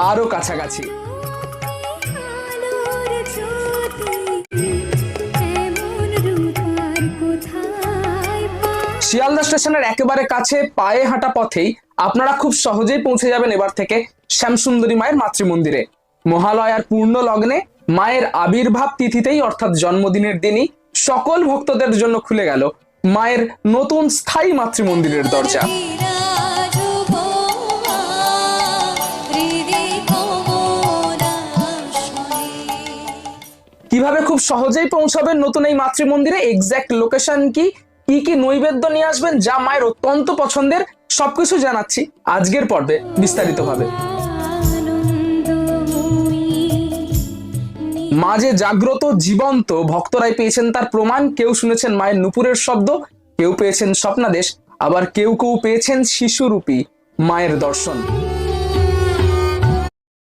আরো কাছাকাছি। শিয়ালদা স্টেশনের একেবারে কাছে পায়ে হাঁটা পথেই আপনারা খুব সহজেই পৌঁছে যাবেন এবার থেকে শ্যামসুন্দরী মায়ের মাতৃমন্দিরে। মহালয়ার পূর্ণ লগ্নে মায়ের আবির্ভাব তিথিতেই অর্থাৎ জন্মদিনের দিনই সকল ভক্তদের জন্য খুলে গেল মায়ের নতুন স্থায়ী মাতৃমন্দিরের দরজা। কিভাবে খুব সহজেই পৌঁছাবেন নতুন এই মাতৃমন্দিরে, এক্সাক্ট লোকেশন কি কি নৈবেদ্য নিয়ে আসবেন যা মায়ের অত্যন্ত পছন্দের, সবকিছু জানাচ্ছি আজকের পর্বে বিস্তারিতভাবে। মা যে জাগ্রত জীবন্ত, ভক্তরাই পেয়েছেন তার প্রমাণ। কেউ শুনেছেন মায়ের নূপুরের শব্দ, কেউ পেয়েছেন স্বপ্নাদেশ, আবার কেউ কেউ পেয়েছেন শিশুরূপী মায়ের দর্শন।